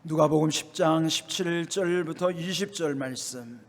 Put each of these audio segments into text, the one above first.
누가복음 10장 17절부터 20절 말씀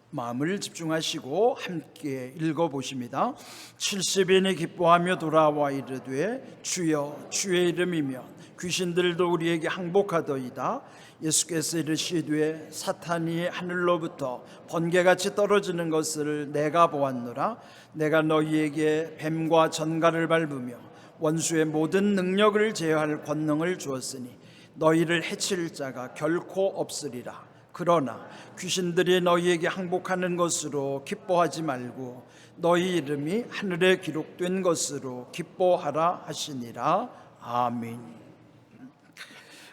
마음을 집중하시고 함께 읽어보십니다. 70인이 기뻐하며 돌아와 이르되 주여 주의 이름이면 귀신들도 우리에게 항복하더이다. 예수께서 이르시되 사탄이 하늘로부터 번개같이 떨어지는 것을 내가 보았노라. 내가 너희에게 뱀과 전갈을 밟으며 원수의 모든 능력을 제어할 권능을 주었으니 너희를 해칠 자가 결코 없으리라. 그러나 귀신들이 너희에게 항복하는 것으로 기뻐하지 말고 너희 이름이 하늘에 기록된 것으로 기뻐하라 하시니라. 아멘.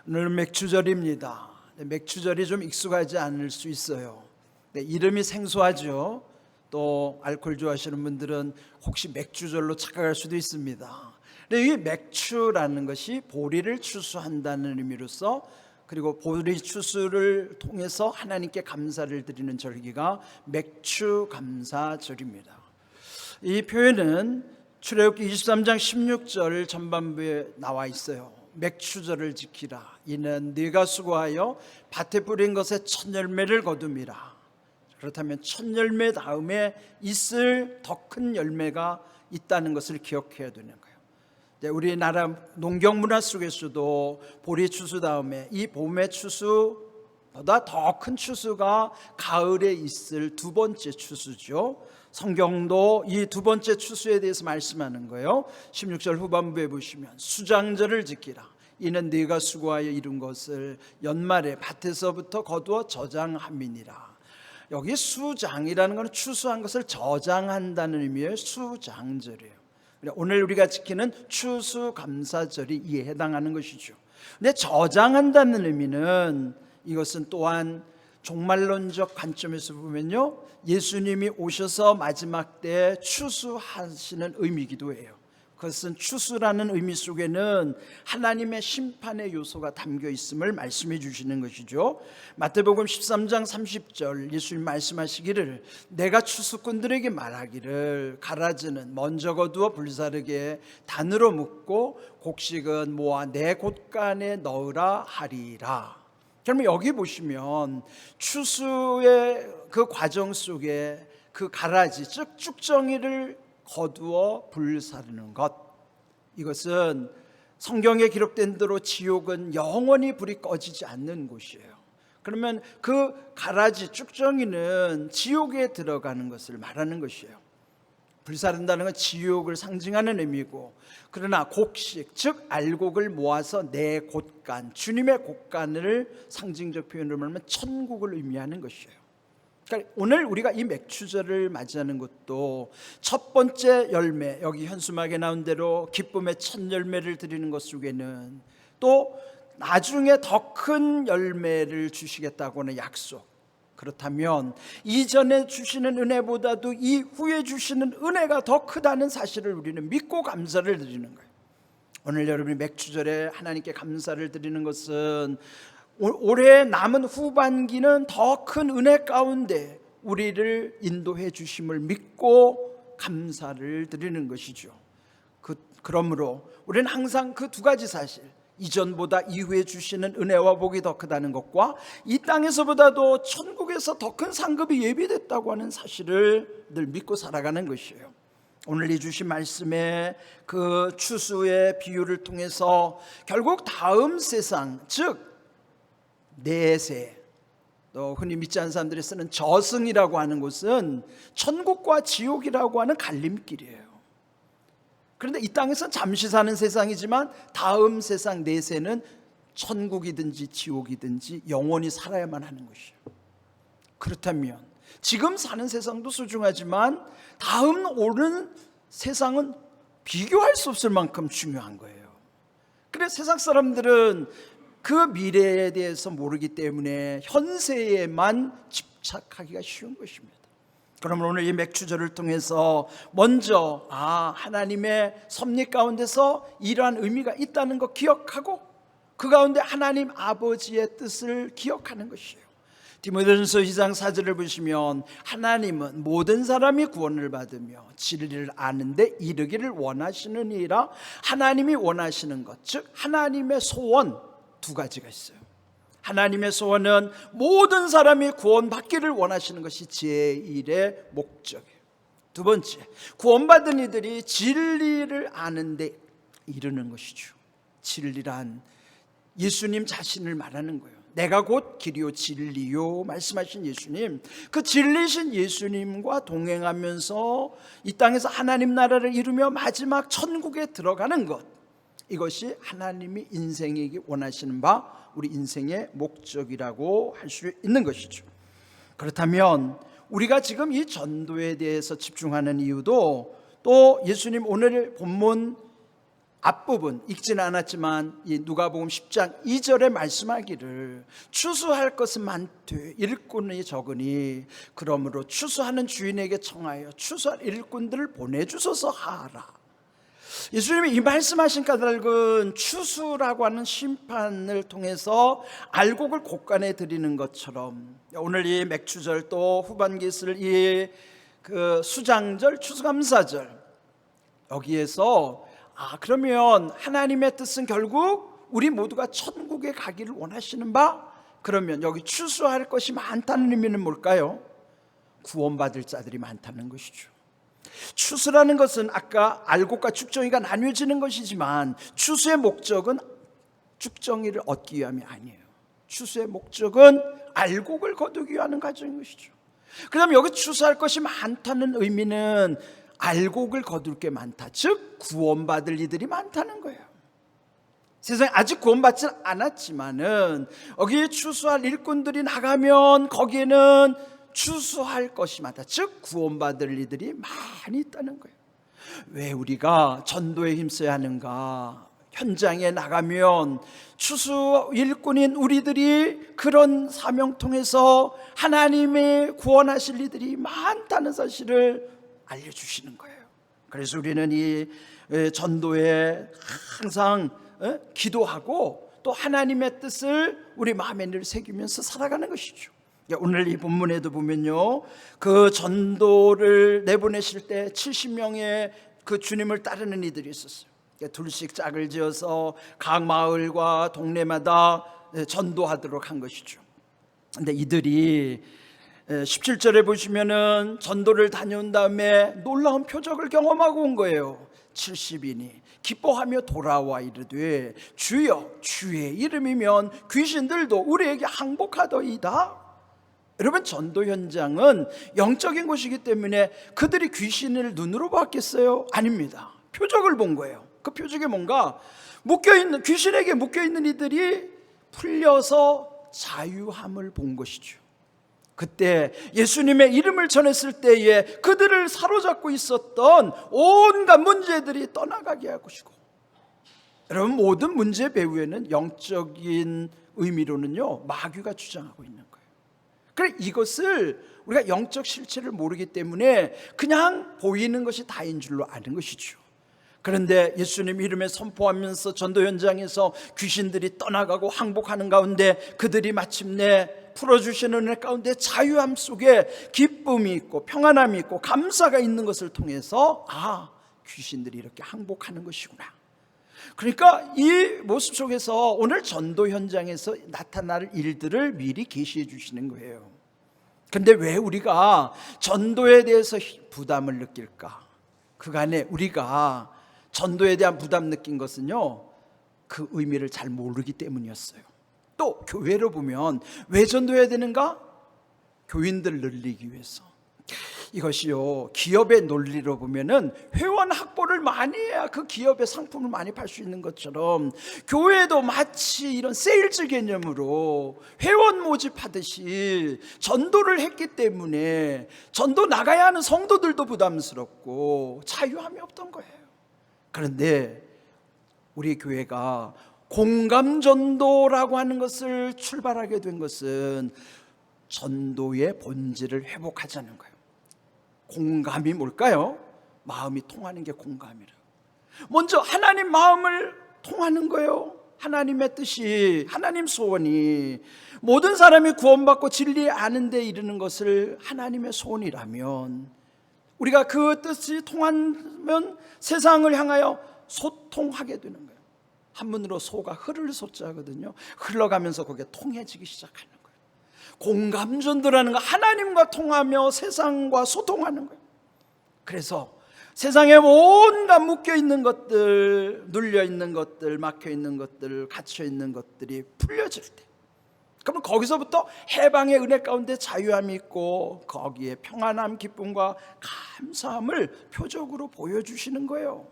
오늘은 맥주절입니다. 맥주절이 좀 익숙하지 않을 수 있어요. 이름이 생소하죠. 또 알코올 좋아하시는 분들은 혹시 맥주절로 착각할 수도 있습니다. 이 맥추라는 것이 보리를 추수한다는 의미로서, 그리고 보리 추수를 통해서 하나님께 감사를 드리는 절기가 맥추감사절입니다. 이 표현은 출애굽기 23장 16절 전반부에 나와 있어요. 맥추절을 지키라. 이는 네가 수고하여 밭에 뿌린 것에 첫 열매를 거둠이라. 그렇다면 첫 열매 다음에 있을 더 큰 열매가 있다는 것을 기억해야 되는 거예요. 우리나라 농경 문화 속에서도 보리 추수 다음에 이 봄의 추수보다 더 큰 추수가 가을에 있을 두 번째 추수죠. 성경도 이 두 번째 추수에 대해서 말씀하는 거예요. 16절 후반부에 보시면 수장절을 지키라. 이는 네가 수고하여 이룬 것을 연말에 밭에서부터 거두어 저장함이니라. 여기 수장이라는 것은 추수한 것을 저장한다는 의미의 수장절이에요. 오늘 우리가 지키는 추수감사절이 이에 해당하는 것이죠. 근데 저장한다는 의미는, 이것은 또한 종말론적 관점에서 보면요, 예수님이 오셔서 마지막 때 추수하시는 의미이기도 해요. 그것은 추수라는 의미 속에는 하나님의 심판의 요소가 담겨 있음을 말씀해 주시는 것이죠. 마태복음 13장 30절 예수님 말씀하시기를 내가 추수꾼들에게 말하기를 가라지는 먼저 거두어 불사르게 단으로 묶고 곡식은 모아 내 곳간에 넣으라 하리라. 그러면 여기 보시면 추수의 그 과정 속에 그 가라지, 즉 쭉정이를 거두어 불사르는 것, 이것은 성경에 기록된 대로 지옥은 영원히 불이 꺼지지 않는 곳이에요. 그러면 그 가라지 쭉정이는 지옥에 들어가는 것을 말하는 것이에요. 불사른다는 건 지옥을 상징하는 의미고, 그러나 곡식, 즉 알곡을 모아서 내 곳간, 주님의 곳간을 상징적 표현으로 말하면 천국을 의미하는 것이에요. 그러니까 오늘 우리가 이 맥추절을 맞이하는 것도 첫 번째 열매, 여기 현수막에 나온 대로 기쁨의 첫 열매를 드리는 것 속에는 또 나중에 더 큰 열매를 주시겠다고 하는 약속, 그렇다면 이전에 주시는 은혜보다도 이후에 주시는 은혜가 더 크다는 사실을 우리는 믿고 감사를 드리는 거예요. 오늘 여러분이 맥추절에 하나님께 감사를 드리는 것은 올해 남은 후반기는 더 큰 은혜 가운데 우리를 인도해 주심을 믿고 감사를 드리는 것이죠. 그러므로 우리는 항상 그 두 가지 사실, 이전보다 이후에 주시는 은혜와 복이 더 크다는 것과 이 땅에서보다도 천국에서 더 큰 상급이 예비됐다고 하는 사실을 늘 믿고 살아가는 것이에요. 오늘 이 주신 말씀의 그 추수의 비유를 통해서 결국 다음 세상, 즉 내세, 또 흔히 믿지 않는 사람들이 쓰는 저승이라고 하는 곳은 천국과 지옥이라고 하는 갈림길이에요. 그런데 이 땅에서는 잠시 사는 세상이지만 다음 세상 내세는 천국이든지 지옥이든지 영원히 살아야만 하는 것이에요. 그렇다면 지금 사는 세상도 소중하지만 다음 오는 세상은 비교할 수 없을 만큼 중요한 거예요. 그래서 세상 사람들은 그 미래에 대해서 모르기 때문에 현세에만 집착하기가 쉬운 것입니다. 그러면 오늘 이 맥추절을 통해서 먼저 하나님의 섭리 가운데서 이러한 의미가 있다는 것 기억하고 그 가운데 하나님 아버지의 뜻을 기억하는 것이에요. 디모데전서 2장 4절을 보시면 하나님은 모든 사람이 구원을 받으며 진리를 아는데 이르기를 원하시느니라. 하나님이 원하시는 것, 즉 하나님의 소원 두 가지가 있어요. 하나님의 소원은 모든 사람이 구원받기를 원하시는 것이 제1의 목적이에요. 두 번째, 구원받은 이들이 진리를 아는 데 이르는 것이죠. 진리란 예수님 자신을 말하는 거예요. 내가 곧 길이요 진리요 말씀하신 예수님, 그 진리신 예수님과 동행하면서 이 땅에서 하나님 나라를 이루며 마지막 천국에 들어가는 것, 이것이 하나님이 인생에게 원하시는 바 우리 인생의 목적이라고 할 수 있는 것이죠. 그렇다면 우리가 지금 이 전도에 대해서 집중하는 이유도 또 예수님 오늘 본문 앞부분 읽지는 않았지만 이 누가복음 10장 2절에 말씀하기를 추수할 것은 많되 일꾼이 적으니 그러므로 추수하는 주인에게 청하여 추수할 일꾼들을 보내주소서 하라. 예수님이 이 말씀하신 까닭은 추수라고 하는 심판을 통해서 알곡을 곡간에 드리는 것처럼 오늘 이 맥추절 또 후반기에 쓸 이 수장절 추수감사절, 여기에서 그러면 하나님의 뜻은 결국 우리 모두가 천국에 가기를 원하시는 바, 그러면 여기 추수할 것이 많다는 의미는 뭘까요? 구원받을 자들이 많다는 것이죠. 추수라는 것은 아까 알곡과 죽정이가 나뉘어지는 것이지만 추수의 목적은 죽정이를 얻기 위함이 아니에요. 추수의 목적은 알곡을 거두기 위한 과정인 것이죠. 그다음에 여기 추수할 것이 많다는 의미는 알곡을 거둘 게 많다, 즉 구원받을 이들이 많다는 거예요. 세상에 아직 구원받지 않았지만은 여기 추수할 일꾼들이 나가면 거기에는 추수할 것이 많다, 즉 구원받을 이들이 많이 있다는 거예요. 왜 우리가 전도에 힘써야 하는가? 현장에 나가면 추수 일꾼인 우리들이 그런 사명통해서 하나님의 구원하실 이들이 많다는 사실을 알려주시는 거예요. 그래서 우리는 이 전도에 항상 기도하고 또 하나님의 뜻을 우리 마음에 늘 새기면서 살아가는 것이죠. 오늘 이 본문에도 보면요, 그 전도를 내보내실 때 70명의 그 주님을 따르는 이들이 있었어요. 둘씩 짝을 지어서 각 마을과 동네마다 전도하도록 한 것이죠. 근데 이들이 17절에 보시면은 전도를 다녀온 다음에 놀라운 표적을 경험하고 온 거예요. 70인이 기뻐하며 돌아와 이르되 주여 주의 이름이면 귀신들도 우리에게 항복하더이다. 여러분, 전도 현장은 영적인 곳이기 때문에 그들이 귀신을 눈으로 봤겠어요? 아닙니다. 표적을 본 거예요. 그 표적이 뭔가 묶여있는, 귀신에게 묶여있는 이들이 풀려서 자유함을 본 것이죠. 그때 예수님의 이름을 전했을 때에 그들을 사로잡고 있었던 온갖 문제들이 떠나가게 할 것이고, 여러분, 모든 문제 배후에는 영적인 의미로는요 마귀가 주장하고 있는 거예요. 그래, 이것을 우리가 영적 실체를 모르기 때문에 그냥 보이는 것이 다인 줄로 아는 것이죠. 그런데 예수님 이름에 선포하면서 전도 현장에서 귀신들이 떠나가고 항복하는 가운데 그들이 마침내 풀어주시는 은혜 가운데 자유함 속에 기쁨이 있고 평안함이 있고 감사가 있는 것을 통해서 귀신들이 이렇게 항복하는 것이구나. 그러니까 이 모습 속에서 오늘 전도 현장에서 나타날 일들을 미리 계시해 주시는 거예요. 그런데 왜 우리가 전도에 대해서 부담을 느낄까? 그간에 우리가 전도에 대한 부담 느낀 것은요, 그 의미를 잘 모르기 때문이었어요. 또 교회로 보면 왜 전도해야 되는가? 교인들 늘리기 위해서. 이것이요, 기업의 논리로 보면은 회원 확보를 많이 해야 그 기업의 상품을 많이 팔 수 있는 것처럼 교회도 마치 이런 세일즈 개념으로 회원 모집하듯이 전도를 했기 때문에 전도 나가야 하는 성도들도 부담스럽고 자유함이 없던 거예요. 그런데 우리 교회가 공감전도라고 하는 것을 출발하게 된 것은 전도의 본질을 회복하자는 거예요. 공감이 뭘까요? 마음이 통하는 게 공감이라. 먼저 하나님 마음을 통하는 거예요. 하나님의 뜻이, 하나님 소원이 모든 사람이 구원받고 진리에 아는 데 이르는 것을 하나님의 소원이라면 우리가 그 뜻이 통하면 세상을 향하여 소통하게 되는 거예요. 한문으로 소가 흐를 소자거든요. 흘러가면서 거기에 통해지기 시작하는 거예요. 공감전도라는 거, 하나님과 통하며 세상과 소통하는 거예요. 그래서 세상에 온갖 묶여있는 것들, 눌려있는 것들, 막혀있는 것들, 갇혀있는 것들이 풀려질 때, 그러면 거기서부터 해방의 은혜 가운데 자유함이 있고 거기에 평안함, 기쁨과 감사함을 표적으로 보여주시는 거예요.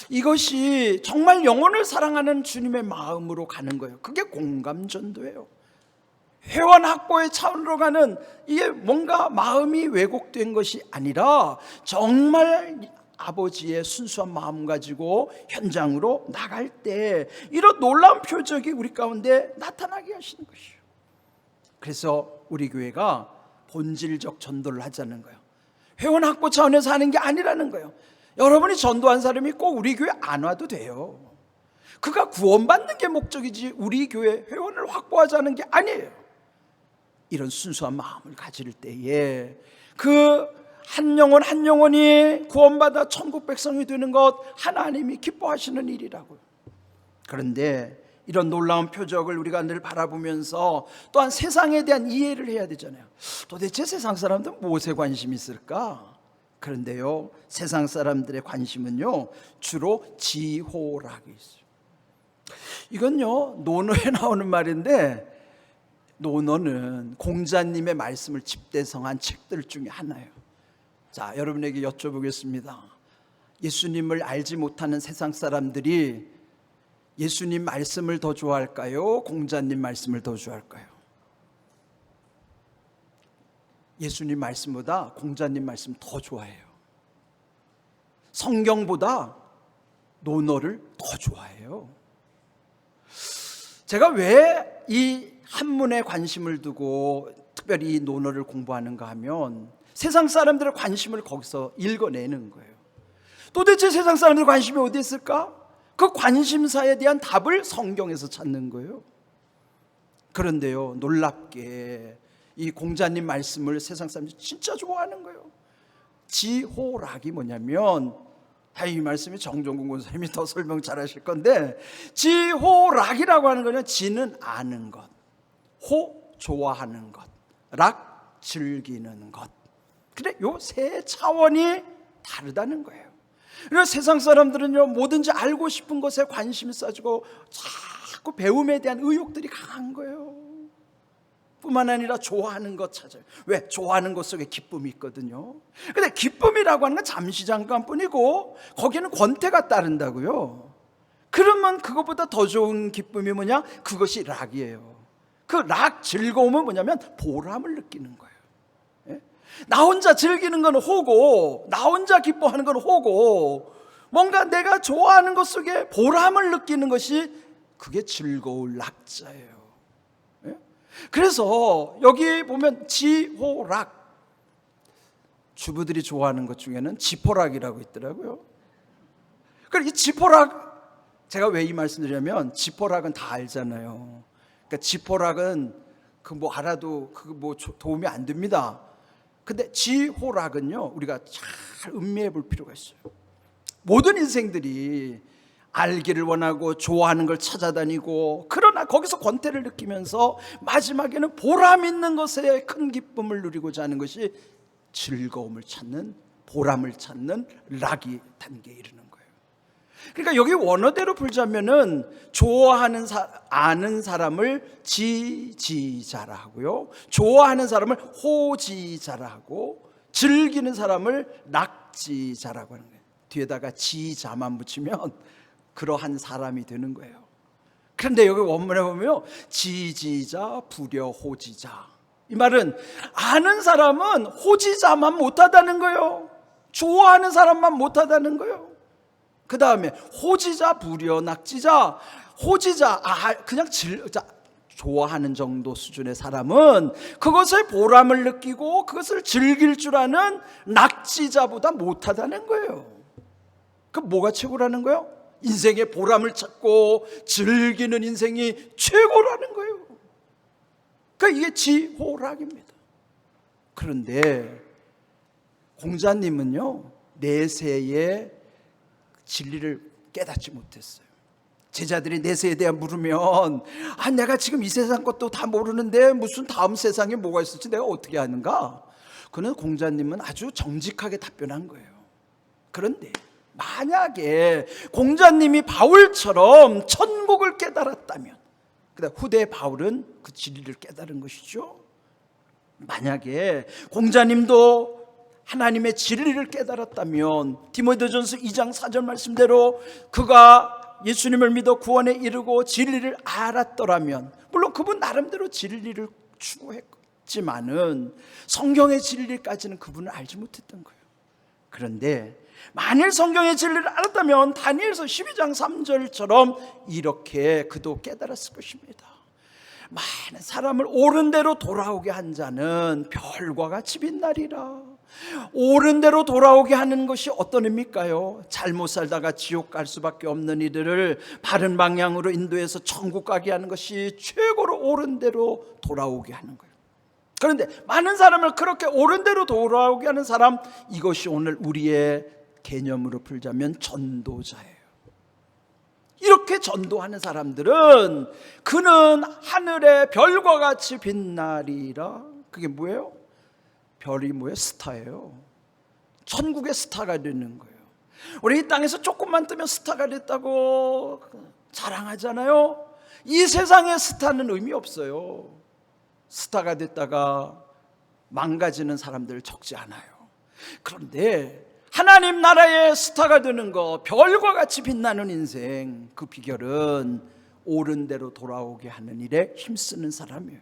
이것이 정말 영혼을 사랑하는 주님의 마음으로 가는 거예요. 그게 공감전도예요. 회원 확보의 차원으로 가는, 이게 뭔가 마음이 왜곡된 것이 아니라 정말 아버지의 순수한 마음 가지고 현장으로 나갈 때 이런 놀라운 표적이 우리 가운데 나타나게 하시는 것이에요. 그래서 우리 교회가 본질적 전도를 하자는 거예요. 회원 확보 차원에서 하는 게 아니라는 거예요. 여러분이 전도한 사람이 꼭 우리 교회 안 와도 돼요. 그가 구원받는 게 목적이지 우리 교회 회원을 확보하자는 게 아니에요. 이런 순수한 마음을 가질 때에 그 한 영혼 한 영혼이 구원받아 천국 백성이 되는 것, 하나님이 기뻐하시는 일이라고요. 그런데 이런 놀라운 표적을 우리가 늘 바라보면서 또한 세상에 대한 이해를 해야 되잖아요. 도대체 세상 사람들은 무엇에 관심이 있을까? 그런데요, 세상 사람들의 관심은요 주로 지호락이 있어요. 이건요 논어에 나오는 말인데, 논어는 공자님의 말씀을 집대성한 책들 중에 하나예요. 자, 여러분에게 여쭤보겠습니다. 예수님을 알지 못하는 세상 사람들이 예수님 말씀을 더 좋아할까요? 공자님 말씀을 더 좋아할까요? 예수님 말씀보다 공자님 말씀 더 좋아해요. 성경보다 논어를 더 좋아해요. 제가 왜 이 한문에 관심을 두고 특별히 이 논어를 공부하는가 하면, 세상 사람들의 관심을 거기서 읽어내는 거예요. 도대체 세상 사람들의 관심이 어디 있을까? 그 관심사에 대한 답을 성경에서 찾는 거예요. 그런데요, 놀랍게 이 공자님 말씀을 세상 사람들이 진짜 좋아하는 거예요. 지호락이 뭐냐면, 이 말씀이 정종근 권사님이 더 설명 잘 하실 건데, 지호락이라고 하는 거는 지는 아는 것, 호 좋아하는 것, 락 즐기는 것. 근데 요 세 차원이 다르다는 거예요. 그래서 세상 사람들은요 뭐든지 알고 싶은 것에 관심이 쏴지고 자꾸 배움에 대한 의욕들이 강한 거예요. 뿐만 아니라 좋아하는 것 찾아요. 왜? 좋아하는 것 속에 기쁨이 있거든요. 근데 기쁨이라고 하는 건 잠시 잠깐뿐이고 거기는 권태가 따른다고요. 그러면 그것보다 더 좋은 기쁨이 뭐냐? 그것이 락이에요. 그 락 즐거움은 뭐냐면 보람을 느끼는 거예요. 예? 나 혼자 즐기는 건 호고, 나 혼자 기뻐하는 건 호고, 뭔가 내가 좋아하는 것 속에 보람을 느끼는 것이, 그게 즐거울 락자예요. 그래서 여기 보면 지호락, 주부들이 좋아하는 것 중에는 지포락이라고 있더라고요. 그러니까 이 지포락, 제가 왜 이 말씀드리냐면, 지포락은 다 알잖아요. 그러니까 지포락은 그 뭐 알아도 그 뭐 도움이 안 됩니다. 근데 지호락은요 우리가 잘 음미해 볼 필요가 있어요. 모든 인생들이 알기를 원하고 좋아하는 걸 찾아다니고, 그러나 거기서 권태를 느끼면서 마지막에는 보람 있는 것에 큰 기쁨을 누리고자 하는 것이 즐거움을 찾는, 보람을 찾는 락이 단계에 이르는 거예요. 그러니까 여기 원어대로 풀자면은 좋아하는 아는 사람을 지지자라 하고요, 좋아하는 사람을 호지자라 하고, 즐기는 사람을 락지자라고 하는 거예요. 뒤에다가 지자만 붙이면 그러한 사람이 되는 거예요. 그런데 여기 원문에 보면 지지자, 부려, 호지자. 이 말은 아는 사람은 호지자만 못하다는 거예요. 좋아하는 사람만 못하다는 거예요. 그 다음에 호지자, 부려, 낙지자. 호지자, 그냥 좋아하는 정도 수준의 사람은 그것을 보람을 느끼고 그것을 즐길 줄 아는 낙지자보다 못하다는 거예요. 그럼 뭐가 최고라는 거예요? 인생의 보람을 찾고 즐기는 인생이 최고라는 거예요. 그러니까 이게 지호락입니다. 그런데 공자님은요 내세의 진리를 깨닫지 못했어요. 제자들이 내세에 대해 물으면 내가 지금 이 세상 것도 다 모르는데 무슨 다음 세상에 뭐가 있을지 내가 어떻게 아는가? 그는 공자님은 아주 정직하게 답변한 거예요. 그런데 만약에 공자님이 바울처럼 천국을 깨달았다면, 근데 후대 바울은 그 진리를 깨달은 것이죠. 만약에 공자님도 하나님의 진리를 깨달았다면 디모데전서 2장 4절 말씀대로 그가 예수님을 믿어 구원에 이르고 진리를 알았더라면, 물론 그분 나름대로 진리를 추구했지만은 성경의 진리까지는 그분은 알지 못했던 거예요. 그런데 만일 성경의 진리를 알았다면 다니엘서 12장 3절처럼 이렇게 그도 깨달았을 것입니다. 많은 사람을 옳은 대로 돌아오게 한 자는 별과 같이 빛나리라. 옳은 대로 돌아오게 하는 것이 어떤 의미일까요? 잘못 살다가 지옥 갈 수밖에 없는 이들을 바른 방향으로 인도해서 천국 가게 하는 것이 최고로 옳은 대로 돌아오게 하는 거예요. 그런데 많은 사람을 그렇게 옳은 대로 돌아오게 하는 사람, 이것이 오늘 우리의 개념으로 풀자면 전도자예요. 이렇게 전도하는 사람들은 그는 하늘의 별과 같이 빛나리라. 그게 뭐예요? 별이 뭐예요? 스타예요. 천국의 스타가 되는 거예요. 우리 이 땅에서 조금만 뜨면 스타가 됐다고 자랑하잖아요. 이 세상의 스타는 의미 없어요. 스타가 됐다가 망가지는 사람들 적지 않아요. 그런데 하나님 나라의 스타가 되는 거, 별과 같이 빛나는 인생, 그 비결은 옳은 대로 돌아오게 하는 일에 힘쓰는 사람이에요.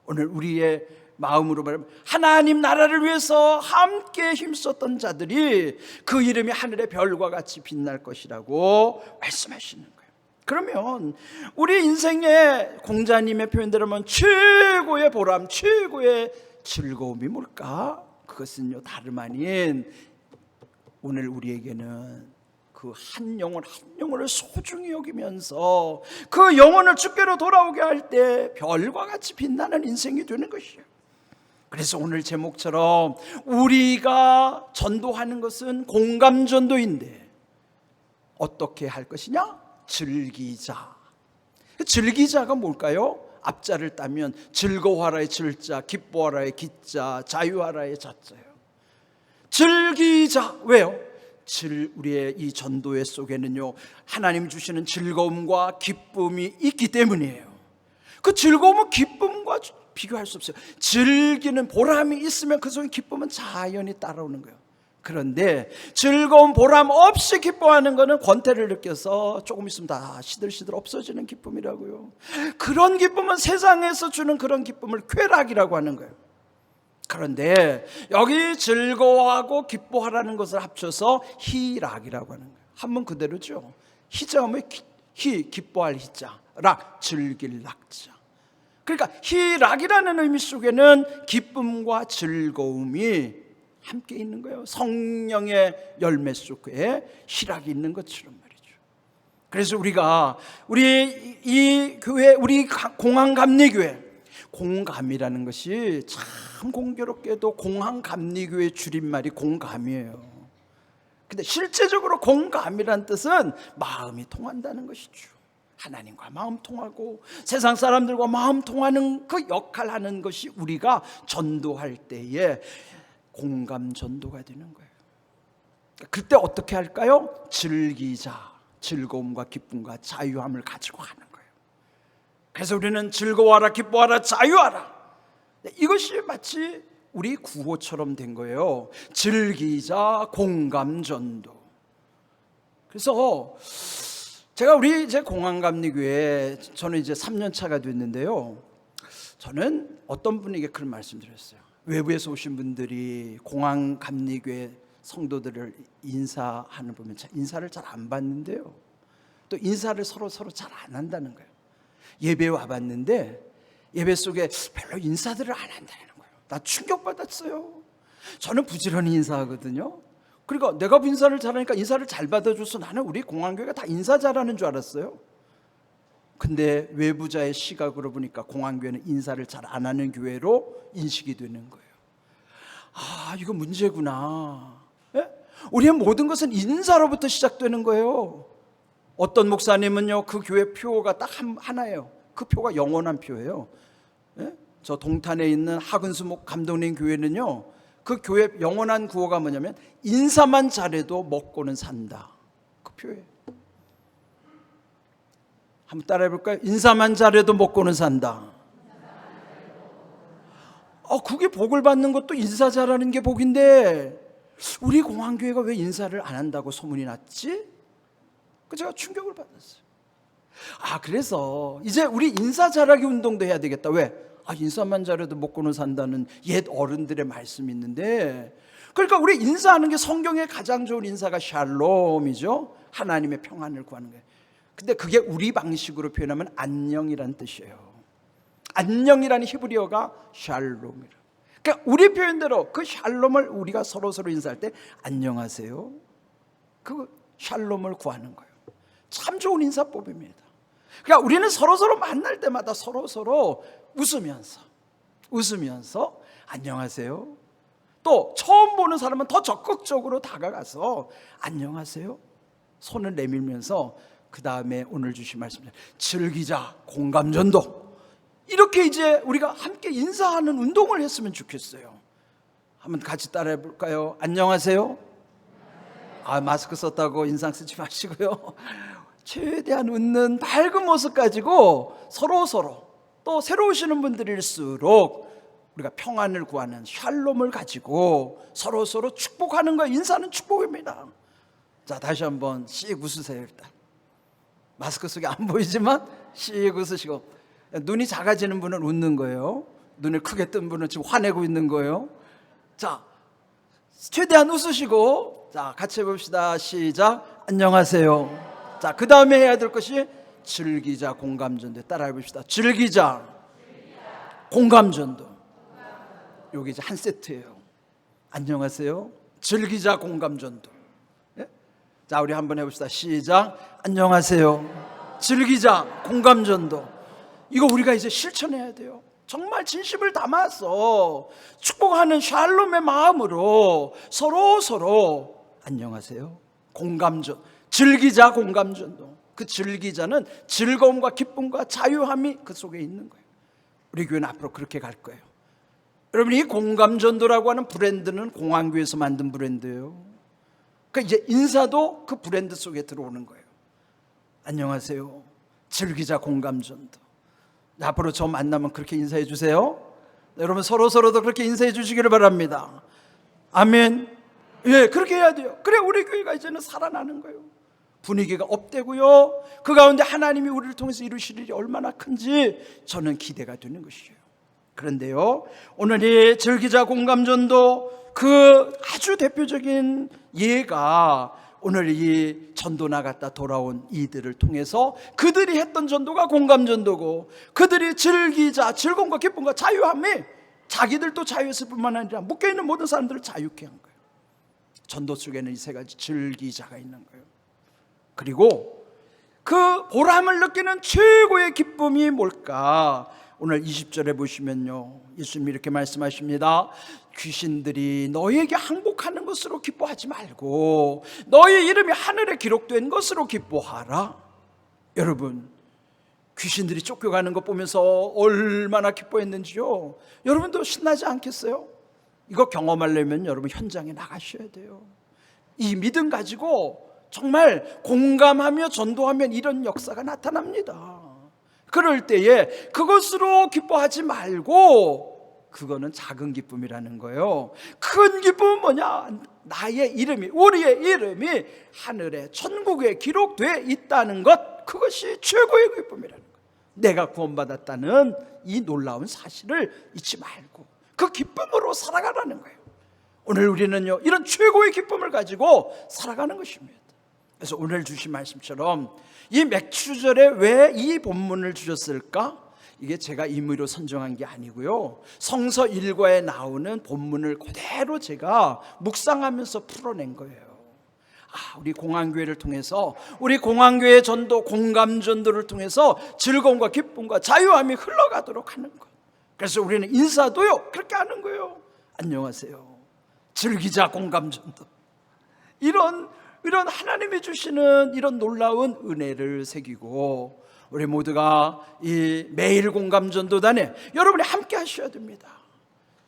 오늘 우리의 마음으로 말하면 하나님 나라를 위해서 함께 힘썼던 자들이 그 이름이 하늘의 별과 같이 빛날 것이라고 말씀하시는 거예요. 그러면 우리 인생의 공자님의 표현대로 하면 최고의 보람, 최고의 즐거움이 뭘까? 그것은요, 다름 아닌 오늘 우리에게는 그 한 영혼을 소중히 여기면서 그 영혼을 주께로 돌아오게 할 때 별과 같이 빛나는 인생이 되는 것이에요. 그래서 오늘 제목처럼 우리가 전도하는 것은 공감전도인데 어떻게 할 것이냐? 즐기자. 즐기자가 뭘까요? 앞자를 따면 즐거워하라의 즐자, 기뻐하라의 기자, 자유하라의 자자예요. 즐기자. 왜요? 우리의 이 전도회 속에는요, 하나님 주시는 즐거움과 기쁨이 있기 때문이에요. 그 즐거움은 기쁨과 비교할 수 없어요. 즐기는 보람이 있으면 그 속에 기쁨은 자연히 따라오는 거예요. 그런데 즐거운 보람 없이 기뻐하는 것은 권태를 느껴서 조금 있으면 다 시들시들 없어지는 기쁨이라고요. 그런 기쁨은 세상에서 주는 그런 기쁨을 쾌락이라고 하는 거예요. 그런데 여기 즐거워하고 기뻐하라는 것을 합쳐서 희락이라고 하는 거예요. 한문 그대로죠. 희자음의 기뻐할 희자, 락, 즐길 락자. 그러니까 희락이라는 의미 속에는 기쁨과 즐거움이 함께 있는 거예요. 성령의 열매 속에 희락이 있는 것처럼 말이죠. 그래서 우리 이 교회, 우리 공항감리교회, 공감이라는 것이 참 공교롭게도 공항감리교회 줄임말이 공감이에요. 근데 실제적으로 공감이란 뜻은 마음이 통한다는 것이죠. 하나님과 마음 통하고 세상 사람들과 마음 통하는 그 역할을 하는 것이 우리가 전도할 때에 공감 전도가 되는 거예요. 그때 어떻게 할까요? 즐기자. 즐거움과 기쁨과 자유함을 가지고 하는 거예요. 그래서 우리는 즐거워하라, 기뻐하라, 자유하라. 이것이 마치 우리 구호처럼 된 거예요. 즐기자, 공감 전도. 그래서 제가 우리 이제 공항감리교회, 저는 이제 3년 차가 됐는데요. 저는 어떤 분에게 그런 말씀드렸어요. 외부에서 오신 분들이 공항감리교회 성도들을 인사하는 보면 인사를 잘 안 받는데요. 또 인사를 서로 잘 안 한다는 거예요. 예배 와봤는데 예배 속에 별로 인사들을 안 한다는 거예요. 나 충격받았어요. 저는 부지런히 인사하거든요. 그러니까 내가 인사를 잘하니까 인사를 잘 받아줘서 나는 우리 공항교회가 다 인사 잘하는 줄 알았어요. 근데 외부자의 시각으로 보니까 공항교회는 인사를 잘 안 하는 교회로 인식이 되는 거예요. 아, 이거 문제구나. 예? 우리의 모든 것은 인사로부터 시작되는 거예요. 어떤 목사님은요, 그 교회 표가 딱 하나예요. 그 표가 영원한 표예요. 예? 저 동탄에 있는 하근수 감독님 교회는요, 그 교회 영원한 구호가 뭐냐면 인사만 잘해도 먹고는 산다. 그 표예요. 한번 따라해 볼까요? 인사만 잘해도 먹고는 산다. 그게 복을 받는 것도 인사 잘하는 게 복인데 우리 공항교회가 왜 인사를 안 한다고 소문이 났지? 그 제가 충격을 받았어요. 그래서 이제 우리 인사 잘하기 운동도 해야 되겠다. 왜? 인사만 잘해도 먹고는 산다는 옛 어른들의 말씀이 있는데, 그러니까 우리 인사하는 게 성경에 가장 좋은 인사가 샬롬이죠. 하나님의 평안을 구하는 거예요. 근데 그게 우리 방식으로 표현하면 안녕이란 뜻이에요. 안녕이라는 히브리어가 샬롬이라. 그러니까 우리 표현대로 그 샬롬을 우리가 서로 인사할 때 안녕하세요, 그 샬롬을 구하는 거예요. 참 좋은 인사법입니다. 그러니까 우리는 서로 만날 때마다 서로 웃으면서 안녕하세요. 또 처음 보는 사람은 더 적극적으로 다가가서 안녕하세요, 손을 내밀면서 그 다음에 오늘 주신 말씀 즐기자 공감전도, 이렇게 이제 우리가 함께 인사하는 운동을 했으면 좋겠어요. 한번 같이 따라해 볼까요? 안녕하세요. 마스크 썼다고 인상 쓰지 마시고요. 최대한 웃는 밝은 모습 가지고 서로 또 새로 오시는 분들일수록 우리가 평안을 구하는 샬롬을 가지고 서로 축복하는 거예요. 인사는 축복입니다. 자, 다시 한번 씩 웃으세요. 일단 마스크 속에 안 보이지만 씩 웃으시고, 눈이 작아지는 분은 웃는 거예요. 눈을 크게 뜬 분은 지금 화내고 있는 거예요. 자, 최대한 웃으시고, 자, 같이 해봅시다. 시작. 안녕하세요. 자, 그 다음에 해야 될 것이 즐기자 공감전도. 따라 해봅시다. 즐기자 공감전도. 여기 이제 한 세트예요. 안녕하세요, 즐기자 공감전도. 예? 자, 우리 한번 해봅시다. 시작. 안녕하세요, 즐기자 공감전도. 이거 우리가 이제 실천해야 돼요. 정말 진심을 담아서 축복하는 샬롬의 마음으로 서로 안녕하세요, 공감전, 즐기자 공감전도. 그 즐기자는 즐거움과 기쁨과 자유함이 그 속에 있는 거예요. 우리 교회는 앞으로 그렇게 갈 거예요. 여러분, 이 공감전도라고 하는 브랜드는 공항교회에서 만든 브랜드예요. 그러니까 이제 인사도 그 브랜드 속에 들어오는 거예요. 안녕하세요, 즐기자 공감전도. 앞으로 저 만나면 그렇게 인사해 주세요. 여러분, 서로도 그렇게 인사해 주시기를 바랍니다. 아멘. 예, 그렇게 해야 돼요. 그래 우리 교회가 이제는 살아나는 거예요. 분위기가 업되고요, 그 가운데 하나님이 우리를 통해서 이루실 일이 얼마나 큰지 저는 기대가 되는 것이에요. 그런데요, 오늘 이 즐기자 공감전도 그 아주 대표적인 예가 오늘 이 전도 나갔다 돌아온 이들을 통해서 그들이 했던 전도가 공감전도고, 그들이 즐기자, 즐거움과 기쁨과 자유함이 자기들도 자유했을 뿐만 아니라 묶여있는 모든 사람들을 자유케 한 거예요. 전도 속에는 이 세 가지 즐기자가 있는 거예요. 그리고 그 보람을 느끼는 최고의 기쁨이 뭘까? 오늘 20절에 보시면요, 예수님이 이렇게 말씀하십니다. 귀신들이 너희에게 항복하는 것으로 기뻐하지 말고 너희 이름이 하늘에 기록된 것으로 기뻐하라. 여러분, 귀신들이 쫓겨가는 것 보면서 얼마나 기뻐했는지요. 여러분도 신나지 않겠어요? 이거 경험하려면 여러분 현장에 나가셔야 돼요. 이 믿음 가지고 정말 공감하며 전도하면 이런 역사가 나타납니다. 그럴 때에 그것으로 기뻐하지 말고, 그거는 작은 기쁨이라는 거예요. 큰 기쁨은 뭐냐? 나의 이름이, 우리의 이름이 하늘에 천국에 기록되어 있다는 것, 그것이 최고의 기쁨이라는 거예요. 내가 구원받았다는 이 놀라운 사실을 잊지 말고 그 기쁨으로 살아가라는 거예요. 오늘 우리는요, 이런 최고의 기쁨을 가지고 살아가는 것입니다. 그래서 오늘 주신 말씀처럼 이 맥추절에 왜 이 본문을 주셨을까? 이게 제가 임의로 선정한 게 아니고요, 성서 일과에 나오는 본문을 그대로 제가 묵상하면서 풀어낸 거예요. 우리 공항교회를 통해서, 우리 공항교회 전도, 공감전도를 통해서 즐거움과 기쁨과 자유함이 흘러가도록 하는 것. 그래서 우리는 인사도요 그렇게 하는 거예요. 안녕하세요, 즐기자 공감전도. 이런 이런 하나님이 주시는 이런 놀라운 은혜를 새기고 우리 모두가 이 매일 공감전도단에 여러분이 함께 하셔야 됩니다.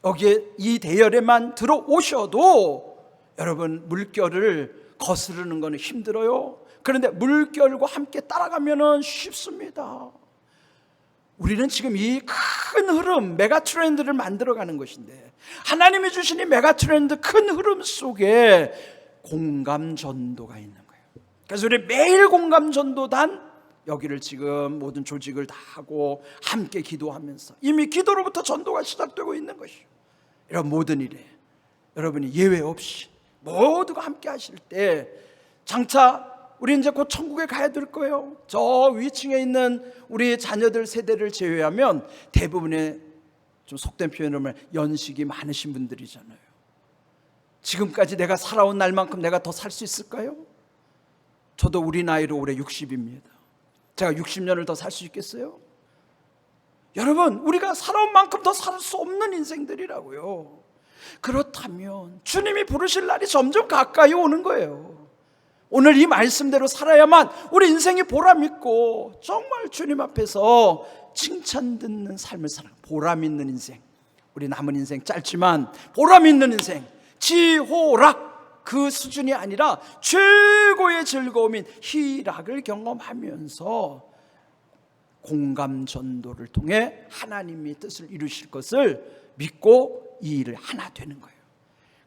여기에 이 대열에만 들어오셔도 여러분 물결을 거스르는 것은 힘들어요. 그런데 물결과 함께 따라가면 쉽습니다. 우리는 지금 이 큰 흐름, 메가 트렌드를 만들어가는 것인데 하나님이 주신 이 메가 트렌드 큰 흐름 속에 공감 전도가 있는 거예요. 그래서 우리 매일 공감 전도단 여기를 지금 모든 조직을 다 하고 함께 기도하면서 이미 기도로부터 전도가 시작되고 있는 것이요. 이런 모든 일에 여러분이 예외 없이 모두가 함께 하실 때 장차 우리 이제 곧 천국에 가야 될 거예요. 저 위층에 있는 우리 자녀들 세대를 제외하면 대부분의 좀 속된 표현을 하면 연식이 많으신 분들이잖아요. 지금까지 내가 살아온 날만큼 내가 더 살 수 있을까요? 저도 우리 나이로 올해 60입니다. 제가 60년을 더 살 수 있겠어요? 여러분, 우리가 살아온 만큼 더 살 수 없는 인생들이라고요. 그렇다면 주님이 부르실 날이 점점 가까이 오는 거예요. 오늘 이 말씀대로 살아야만 우리 인생이 보람 있고 정말 주님 앞에서 칭찬 듣는 삶을 살아. 보람 있는 인생. 우리 남은 인생 짧지만 보람 있는 인생. 지호락 그 수준이 아니라 최고의 즐거움인 희락을 경험하면서 공감 전도를 통해 하나님이 뜻을 이루실 것을 믿고 이 일을 하나 되는 거예요.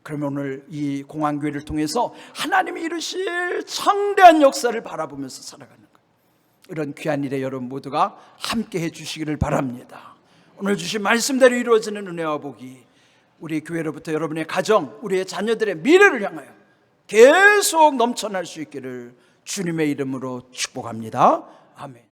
그러면 오늘 이 공항교회를 통해서 하나님이 이루실 창대한 역사를 바라보면서 살아가는 거예요. 이런 귀한 일에 여러분 모두가 함께 해주시기를 바랍니다. 오늘 주신 말씀대로 이루어지는 은혜와 복이 우리 교회로부터 여러분의 가정, 우리의 자녀들의 미래를 향하여 계속 넘쳐날 수 있기를 주님의 이름으로 축복합니다. 아멘.